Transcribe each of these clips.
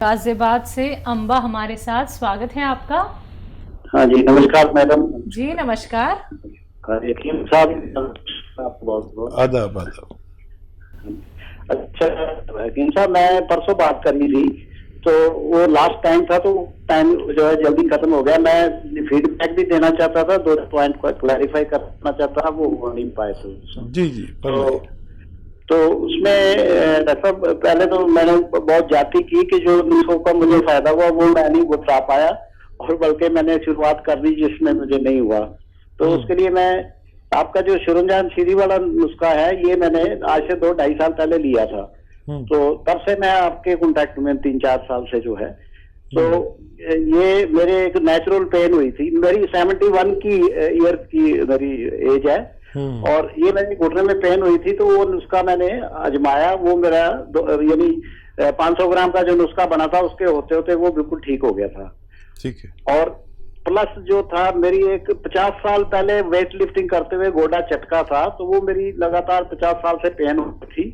गाजियाबाद से अम्बा हमारे साथ, स्वागत है आपका। हाँ जी, नमस्कार मैडम। जी नमस्कार। यकीन साहब, आपको बहुत बहुत आदाब आदाब। अच्छा यकीन साहब, मैं परसों बात करनी थी तो वो लास्ट टाइम था, तो टाइम जो है जल्दी खत्म हो गया। मैं फीडबैक भी देना चाहता था, 2 पॉइंट को क्लैरिफाई करना चाहता था, वो हो नहीं पाए थे। जी जी तो उसमें डॉक्टर साहब, पहले तो मैंने बहुत जाती की कि जो नुस्खों का मुझे फायदा हुआ वो मैं नहीं बता पाया, और बल्कि मैंने शुरुआत कर दी जिसमें मुझे नहीं हुआ। तो उसके लिए मैं आपका जो शुरंजान सीरी वाला नुस्खा है, ये मैंने आज से 2-2.5 साल पहले लिया था। तो तब से मैं आपके कांटेक्ट में 3-4 साल से जो है, तो ये मेरे एक नेचुरल पेन हुई थी। मेरी 71 की ईयर की मेरी एज है, और ये मेरी घुटने में पेन हुई थी, तो वो नुस्खा मैंने आजमाया। वो मेरा यानी 500 ग्राम का जो नुस्खा बना था, उसके होते होते वो बिल्कुल ठीक हो गया था। ठीक है। और प्लस जो था, मेरी एक 50 साल पहले वेट लिफ्टिंग करते हुए गोडा चटका था, तो वो मेरी लगातार 50 साल से पेन होती थी,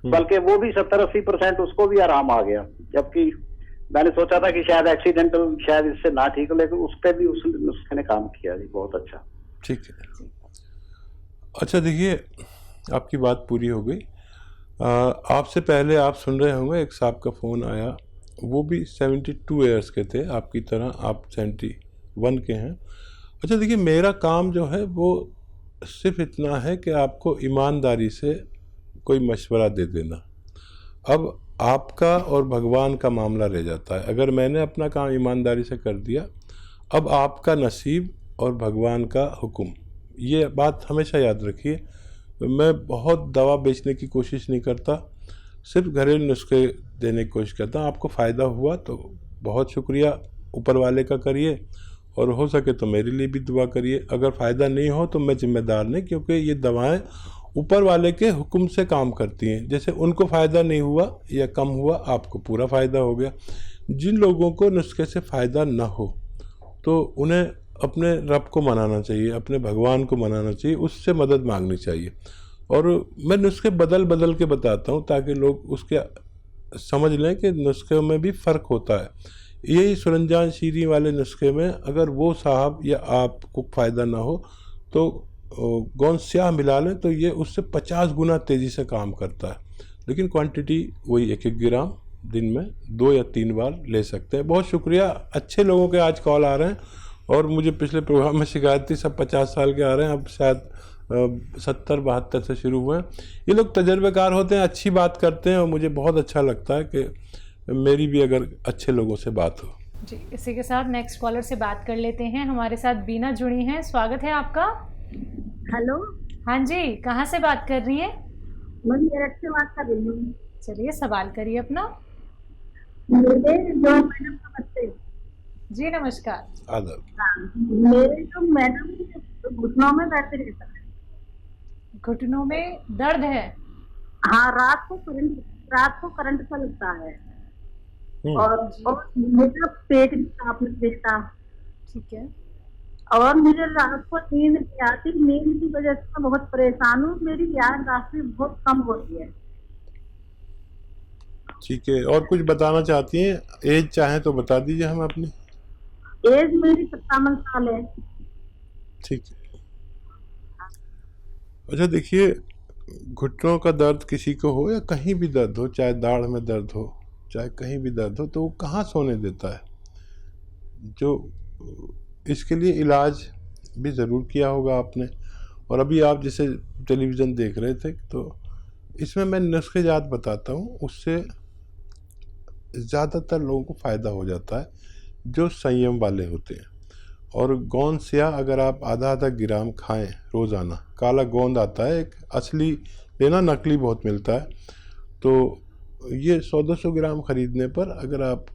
बल्कि वो भी 70-80% उसको भी आराम आ गया। जबकि मैंने सोचा था कि शायद एक्सीडेंटल, शायद इससे ना ठीक हो, लेकिन उस पर भी उस नुस्खे ने काम किया जी, बहुत अच्छा। ठीक है। अच्छा देखिए, आपकी बात पूरी हो गई। आपसे पहले आप सुन रहे होंगे, एक साहब का फ़ोन आया, वो भी 72 ईयर्स के थे, आपकी तरह आप 71 के हैं। अच्छा देखिए, मेरा काम जो है वो सिर्फ इतना है कि आपको ईमानदारी से कोई मशवरा दे देना। अब आपका और भगवान का मामला रह जाता है। अगर मैंने अपना काम ईमानदारी से कर दिया, अब आपका नसीब और भगवान का हुक्म, ये बात हमेशा याद रखिए। मैं बहुत दवा बेचने की कोशिश नहीं करता, सिर्फ घरेलू नुस्खे देने की कोशिश करता हूँ। आपको फ़ायदा हुआ तो बहुत शुक्रिया, ऊपर वाले का करिए, और हो सके तो मेरे लिए भी दुआ करिए। अगर फ़ायदा नहीं हो तो मैं जिम्मेदार नहीं, क्योंकि ये दवाएं ऊपर वाले के हुक्म से काम करती हैं। जैसे उनको फ़ायदा नहीं हुआ या कम हुआ, आपको पूरा फ़ायदा हो गया। जिन लोगों को नुस्खे से फ़ायदा ना हो तो उन्हें अपने रब को मनाना चाहिए, अपने भगवान को मनाना चाहिए, उससे मदद मांगनी चाहिए। और मैं नुस्खे बदल बदल के बताता हूँ ताकि लोग उसके समझ लें कि नुस्खे में भी फ़र्क होता है। यही सुरंजान शीरी वाले नुस्खे में अगर वो साहब या आपको फ़ायदा ना हो तो गोंद स्याह मिला लें, तो ये उससे 50 गुना तेज़ी से काम करता है। लेकिन क्वांटिटी वही 1-1 ग्राम दिन में 2 या 3 बार ले सकते हैं। बहुत शुक्रिया। अच्छे लोगों के आज कॉल आ रहे हैं, और मुझे पिछले प्रोग्राम में शिकायत थी सब 50 साल के आ रहे हैं, अब शायद 70-72 से शुरू हुए हैं। ये लोग तजर्बेकार होते हैं, अच्छी बात करते हैं, और मुझे बहुत अच्छा लगता है कि मेरी भी अगर अच्छे लोगों से बात हो। जी, इसी के साथ नेक्स्ट कॉलर से बात कर लेते हैं। हमारे साथ बीना जुड़ी हैं, स्वागत है आपका। हेलो। हाँ जी, कहाँ से बात कर रही हैं? मैं मेरठ से बात कर रही हूँ। चलिए सवाल करिए अपना। मेरे जो मैडम का बच्चे। जी नमस्कार। आदाब। मेरे जो मैडम घुटनों में दर्द रहता है। घुटनों में दर्द है? हाँ, रात को करंट सा लगता है, और मेरा पेट भी साफ नहीं दिखता। ठीक है। और मुझे रात को नींद नहीं आती, नींद की वजह से मैं बहुत परेशान हूँ। मेरी याददाश्त बहुत कम होती है। ठीक है, और कुछ बताना चाहती हैं? एज चाहें तो बता दीजिए हम अपनी। एज मेरी 57 साल है। ठीक है। अच्छा देखिए, घुटनों का दर्द किसी को हो या कहीं भी दर्द हो, चाहे दाढ़ में दर्द हो, चाहे कहीं भी दर्द हो, तो वो कहाँ सोने देता है? जो इसके लिए इलाज भी ज़रूर किया होगा आपने, और अभी आप जैसे टेलीविज़न देख रहे थे, तो इसमें मैं नुस्खे जात बताता हूँ, उससे ज़्यादातर लोगों को फ़ायदा हो जाता है जो संयम वाले होते हैं। और गोंद स्याह अगर आप आधा ग्राम खाएं रोज़ाना, काला गोंद आता है एक, असली लेना, नकली बहुत मिलता है, तो ये 100-200 ग्राम ख़रीदने पर अगर आप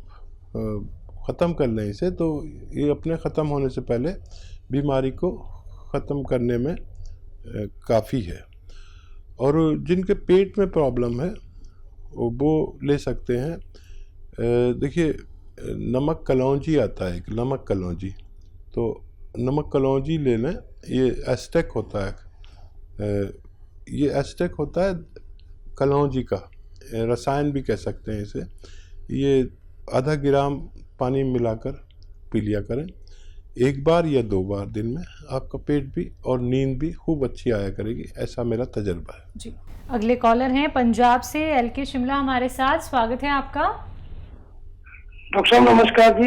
ख़त्म कर लें इसे, तो ये अपने ख़त्म होने से पहले बीमारी को ख़त्म करने में काफ़ी है। और जिनके पेट में प्रॉब्लम है वो ले सकते हैं। देखिए, नमक कलौंजी आता है, एक नमक कलौंजी, तो नमक कलौंजी ले लें। ये एस्टेक होता है, ये एस्टेक होता है कलौंजी का, रसायन भी कह सकते हैं इसे। ये आधा ग्राम पानी मिलाकर पी लिया करें, 1 बार या 2 बार दिन में। आपका पेट भी और नींद भी खूब अच्छी आया करेगी, ऐसा मेरा तजर्बा है जी। अगले कॉलर हैं पंजाब से LK शिमला हमारे साथ, स्वागत है आपका। डॉक्टर साहब नमस्कार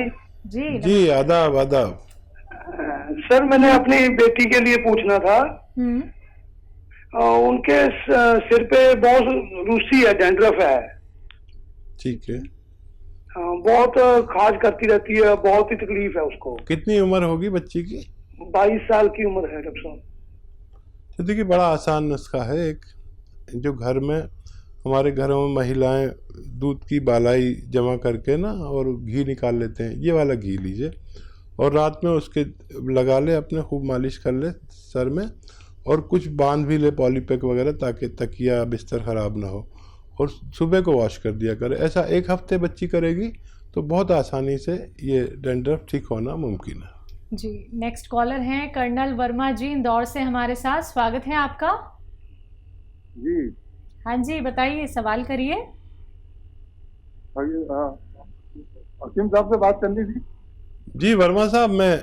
जी। जी आदाब आदाब। सर मैंने अपनी बेटी के लिए पूछना था। उनके सिर पे बहुत रूसी है, डैंड्रफ है। ठीक है। बहुत खाज करती रहती है, बहुत ही तकलीफ है उसको। कितनी उम्र होगी बच्ची की? 22 साल की उम्र है डॉक्टर साहब। तो देखिए बड़ा आसान नुस्खा है एक, जो घर में हमारे घरों में महिलाएं दूध की बालाई जमा करके ना और घी निकाल लेते हैं, ये वाला घी लीजिए और रात में उसके लगा ले, अपने खूब मालिश कर ले सर में, और कुछ बांध भी ले पॉलीपैक वगैरह, ताकि तकिया बिस्तर ख़राब ना हो, और सुबह को वॉश कर दिया करे। ऐसा 1 हफ्ते बच्ची करेगी तो बहुत आसानी से ये डैंड्रफ ठीक होना मुमकिन है। जी। नेक्स्ट कॉलर हैं कर्नल वर्मा जी इंदौर से हमारे साथ, स्वागत है आपका। जी हाँ जी, बताइए, सवाल करिए। हकीम साहब से बात करनी थी। जी वर्मा साहब, मैं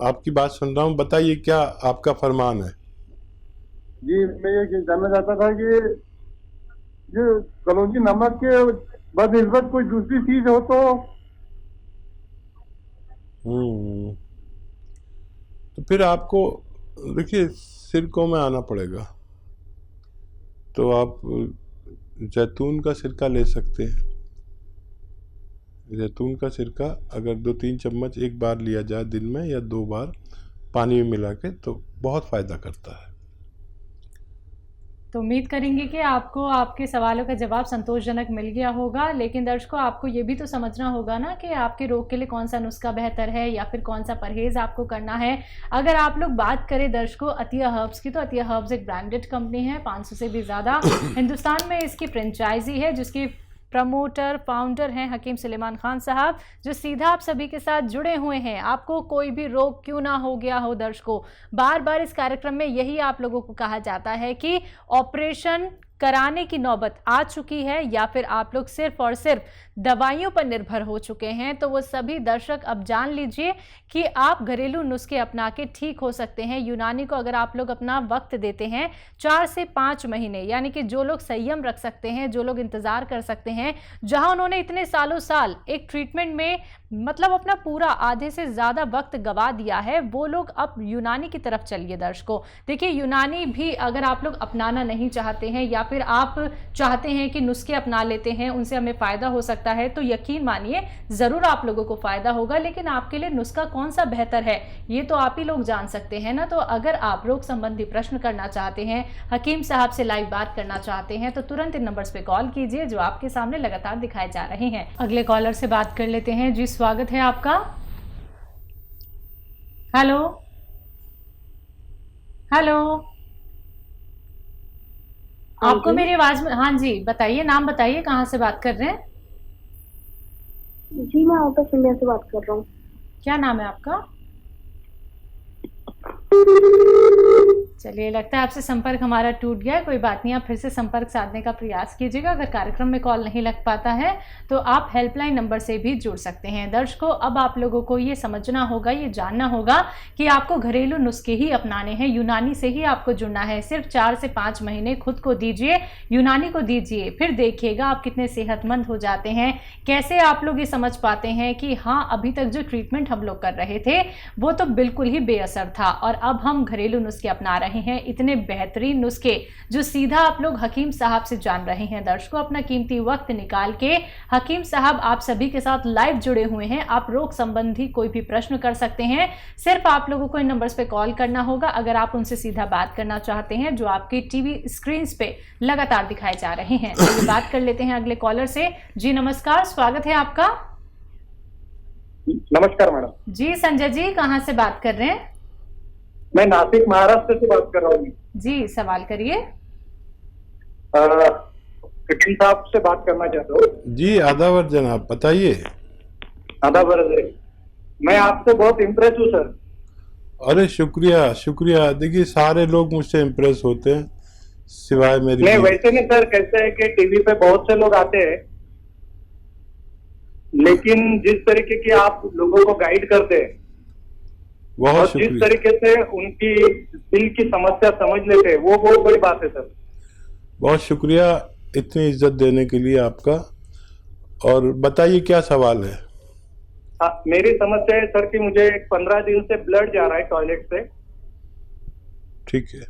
आपकी बात सुन रहा हूँ, बताइए क्या आपका फरमान है। जी मैं ये जानना चाहता था कि ये कलौंजी नमक के बदनिस्बत कोई दूसरी चीज हो तो फिर आपको देखिए सिरकों में आना पड़ेगा। तो आप जैतून का सिरका ले सकते हैं। जैतून का सिरका अगर 2-3 चम्मच 1 बार लिया जाए दिन में, या 2 बार पानी में मिला के, तो बहुत फ़ायदा करता है। तो उम्मीद करेंगे कि आपको आपके सवालों का जवाब संतोषजनक मिल गया होगा, लेकिन दर्शकों आपको ये भी तो समझना होगा ना कि आपके रोग के लिए कौन सा नुस्खा बेहतर है या फिर कौन सा परहेज़ आपको करना है। अगर आप लोग बात करें दर्शकों अतिया हर्ब्स की, तो अतिया हर्ब्स एक ब्रांडेड कंपनी है, 500 से भी ज़्यादा हिंदुस्तान में इसकी फ्रेंचाइजी है, जिसकी प्रमोटर फाउंडर हैं हकीम सुलेमान खान साहब, जो सीधा आप सभी के साथ जुड़े हुए हैं। आपको कोई भी रोग क्यों ना हो गया हो दर्शकों, बार बार इस कार्यक्रम में यही आप लोगों को कहा जाता है कि ऑपरेशन कराने की नौबत आ चुकी है या फिर आप लोग सिर्फ और सिर्फ दवाइयों पर निर्भर हो चुके हैं, तो वो सभी दर्शक अब जान लीजिए कि आप घरेलू नुस्खे अपना के ठीक हो सकते हैं। यूनानी को अगर आप लोग अपना वक्त देते हैं 4 से 5 महीने, यानी कि जो लोग संयम रख सकते हैं, जो लोग इंतजार कर सकते हैं, जहां उन्होंने इतने सालों साल एक ट्रीटमेंट में मतलब अपना पूरा आधे से ज़्यादा वक्त गवा दिया है, वो लोग अब यूनानी की तरफ चलिए दर्शकों। देखिए यूनानी भी अगर आप लोग अपनाना नहीं चाहते हैं या फिर आप चाहते हैं कि नुस्खे अपना लेते हैं, उनसे हमें फ़ायदा हो सकता है, तो यकीन मानिए ज़रूर आप लोगों को फ़ायदा होगा, लेकिन आपके लिए नुस्खा कौन सा बेहतर है ये तो आप ही लोग जान सकते हैं ना। तो अगर आप रोग संबंधी प्रश्न करना चाहते हैं, हकीम साहब से लाइव बात करना चाहते हैं, तो तुरंत इन नंबर्स पे कॉल कीजिए जो आपके सामने लगातार दिखाए जा रहे हैं। अगले कॉलर से बात कर लेते हैं। जी स्वागत है आपका। हेलो हेलो, आपको मेरी आवाज में? हाँ जी बताइए, नाम बताइए, कहाँ से बात कर रहे हैं? जी मैं आउट ऑफ इंडिया से बात कर रहा हूँ। क्या नाम है आपका? चलिए, लगता है आपसे संपर्क हमारा टूट गया है, कोई बात नहीं, आप फिर से संपर्क साधने का प्रयास कीजिएगा। अगर कार्यक्रम में कॉल नहीं लग पाता है तो आप हेल्पलाइन नंबर से भी जुड़ सकते हैं। दर्शकों अब आप लोगों को ये समझना होगा, ये जानना होगा कि आपको घरेलू नुस्खे ही अपनाने हैं, यूनानी से ही आपको जुड़ना है। सिर्फ 4 से 5 महीने खुद को दीजिए, यूनानी को दीजिए, फिर देखिएगा आप कितने सेहतमंद हो जाते हैं। कैसे आप लोग ये समझ पाते हैं कि हाँ अभी तक जो ट्रीटमेंट हम लोग कर रहे थे वो तो बिल्कुल ही बेअसर था और अब हम घरेलू नुस्खे अपना रहे हैं, इतने बेहतरीन नुस्खे जो सीधा आप लोग हकीम साहब से जान रहे हैं। दर्शकों अपना कीमती वक्त निकाल के हकीम साहब आप सभी के साथ लाइव जुड़े हुए हैं। आप रोग संबंधी कोई भी प्रश्न कर सकते हैं, सिर्फ आप लोगों को इन नंबर्स पे कॉल करना होगा अगर आप उनसे सीधा बात करना चाहते हैं, जो आपके टीवी स्क्रीन पे लगातार दिखाए जा रहे हैं। तो बात कर लेते हैं अगले कॉलर से। जी नमस्कार, स्वागत है आपका। नमस्कार मैडम। जी संजय जी, कहाँ से बात कर रहे हैं? मैं नासिक महाराष्ट्र से बात कर रहा हूँ। जी सवाल करिए। हकीम साहब से बात करना चाहता हूँ। जी आदावर जनाब, बताइए। आदावर, मैं आपसे बहुत इम्प्रेस हूँ सर। अरे शुक्रिया शुक्रिया। देखिए सारे लोग मुझसे इम्प्रेस होते हैं सिवाय मेरी। नहीं वैसे नहीं सर, कैसे है कि टीवी पे बहुत से लोग आते हैं लेकिन जिस तरीके की आप लोगों को गाइड करते हैं और बहुत जिस शुक्रिया, तरीके से उनकी दिल की समस्या समझ लेते हैं, वो बहुत बड़ी बात है सर। बहुत शुक्रिया इतनी इज्जत देने के लिए आपका। और बताइए क्या सवाल है? हाँ, मेरी समस्या है सर कि मुझे 15 दिन से ब्लड जा रहा है टॉयलेट से, ठीक है।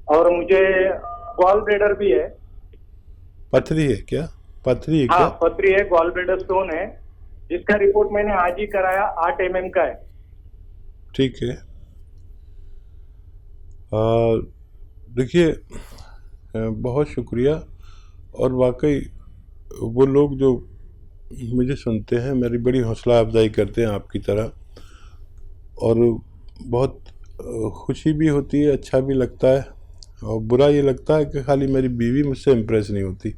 और मुझे गॉल ब्लैडर भी है। पथरी है क्या? पथरी है हाँ, क्या? पथरी है, गॉल ब्लैडर स्टोन है, जिसका रिपोर्ट मैंने आज ही कराया, 8 mm का है। ठीक है। देखिए, बहुत शुक्रिया। और वाकई वो लोग जो मुझे सुनते हैं मेरी बड़ी हौसला अफजाई करते हैं आपकी तरह, और बहुत खुशी भी होती है, अच्छा भी लगता है। और बुरा ये लगता है कि खाली मेरी बीवी मुझसे इम्प्रेस नहीं होती,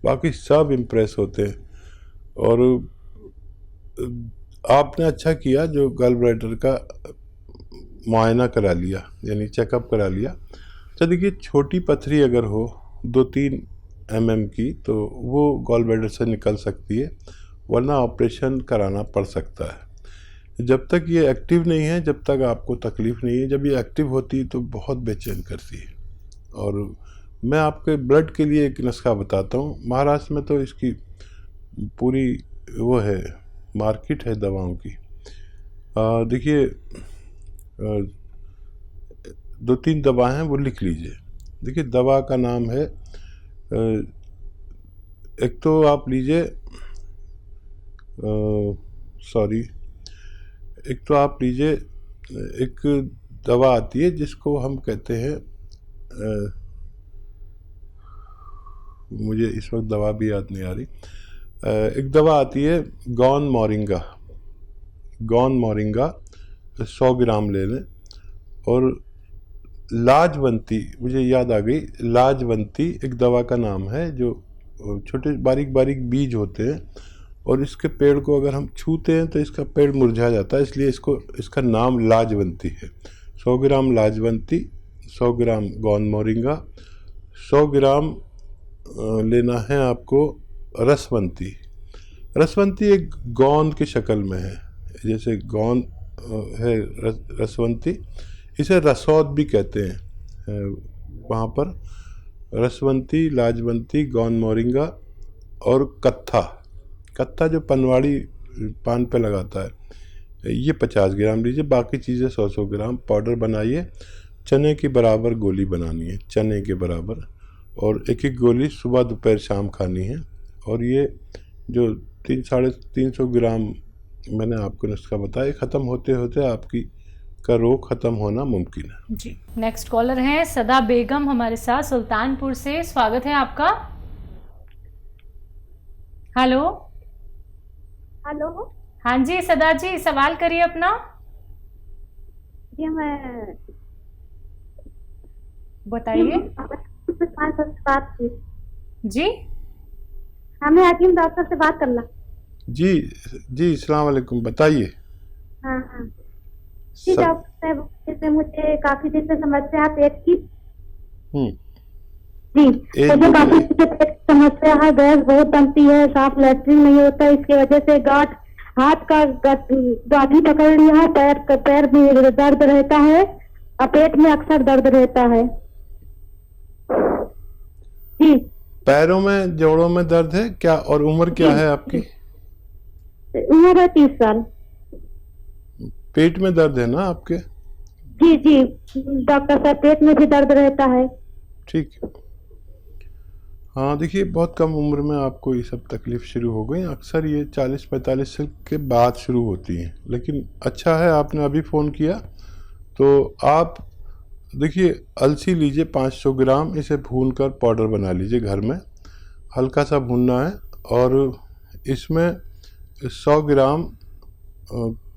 बाकी सब इम्प्रेस होते हैं। और आपने अच्छा किया जो गॉल ब्लैडर का मुआयना करा लिया, यानी चेकअप करा लिया। तो देखिए, छोटी पथरी अगर हो 2-3 mm की तो वो गॉल ब्लैडर से निकल सकती है, वरना ऑपरेशन कराना पड़ सकता है। जब तक ये एक्टिव नहीं है, जब तक आपको तकलीफ़ नहीं है, जब ये एक्टिव होती है तो बहुत बेचैन करती है। और मैं आपके ब्लड के लिए एक नुस्खा बताता हूँ। महाराष्ट्र में तो इसकी पूरी वो है, मार्केट है दवाओं की। देखिए, 2-3 दवा हैं, वो लिख लीजिए। देखिए, दवा का नाम है, एक तो आप लीजिए, सॉरी, एक तो आप लीजिए, एक दवा आती है जिसको हम कहते हैं, मुझे इस वक्त दवा भी याद नहीं आ रही। एक दवा आती है गॉन मोरिंगा। गॉन मोरिंगा 100 ग्राम ले लें। और लाजवंती, मुझे याद आ गई, लाजवंती एक दवा का नाम है, जो छोटे बारीक बारीक बीज होते हैं, और इसके पेड़ को अगर हम छूते हैं तो इसका पेड़ मुरझा जाता है, इसलिए इसका नाम लाजवंती है। 100 ग्राम लाजवंती, 100 ग्राम गॉन मोरिंगा, 100 ग्राम लेना है आपको रसवंती। रसवंती एक गोंद की शक्ल में है, जैसे गोंद है रसवंती, इसे रसौद भी कहते हैं वहाँ पर। रसवंती, लाजवंती, गोंद मोरिंगा और कत्था जो पनवाड़ी पान पे लगाता है, ये 50 ग्राम लीजिए। बाकी चीज़ें 100-100 ग्राम पाउडर बनाइए। चने की बराबर गोली बनानी है, चने के बराबर, और एक एक गोली सुबह दोपहर शाम खानी है। और ये जो 300-350 ग्राम मैंने आपको नुस्खा बताया, ख़त्म होते होते आपकी का रोग ख़त्म होना मुमकिन है। जी, नेक्स्ट कॉलर हैं सदा बेगम हमारे साथ सुल्तानपुर से। स्वागत है आपका। Hello hello. हाँ जी सदा जी, सवाल करिए अपना। जी मैं बताइए। बात की जी, हमें हकीम डॉक्टर से बात करना। जी जी, अस्सलाम वालेकुम, बताइए। हाँ हाँ जी डॉक्टर साहब, जैसे मुझे काफी दिन से समस्या है पेट की। जी, मुझे काफी दिन से पेट की समस्या है, गैस बहुत बनती है, साफ लैट्रिन नहीं होता, इसकी वजह से गांठ, हाथ का गांठी पकड़ लिया है, पैर में दर्द रहता है और पेट में अक्सर दर्द रहता है। जी, पैरों में, जोड़ों में दर्द है क्या? और उम्र क्या है आपकी? उम्र है 30 साल। पेट में दर्द है ना आपके? जी जी डॉक्टर साहब, पेट में भी दर्द रहता है। ठीक है। हाँ देखिए, बहुत कम उम्र में आपको ये सब तकलीफ शुरू हो गई। अक्सर ये 40-45 के बाद शुरू होती हैं, लेकिन अच्छा है आपने अभी फ़ोन किया। तो आप देखिए, अलसी लीजिए 500 ग्राम, इसे भूनकर पाउडर बना लीजिए घर में, हल्का सा भूनना है। और इसमें 100 ग्राम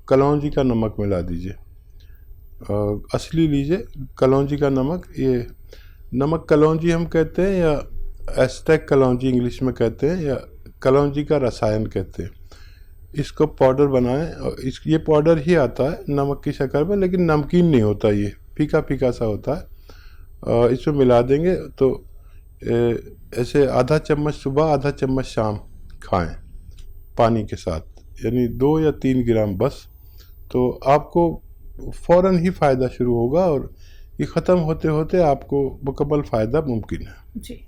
कलौंजी का नमक मिला दीजिए, असली लीजिए कलौंजी का नमक। ये नमक कलौंजी हम कहते हैं, या एस्टेक कलौंजी इंग्लिश में कहते हैं, या कलौंजी का रसायन कहते हैं। इसको पाउडर बनाएं, और ये पाउडर ही आता है नमक की शक्ल में, लेकिन नमकीन नहीं होता, ये फीका फीका सा होता है। इसमें मिला देंगे तो ऐसे आधा चम्मच सुबह, आधा चम्मच शाम खाएं पानी के साथ, यानी 2 या 3 ग्राम बस, तो आपको फ़ौरन ही फ़ायदा शुरू होगा और ये ख़त्म होते होते आपको मुकम्मल फ़ायदा मुमकिन है। जी।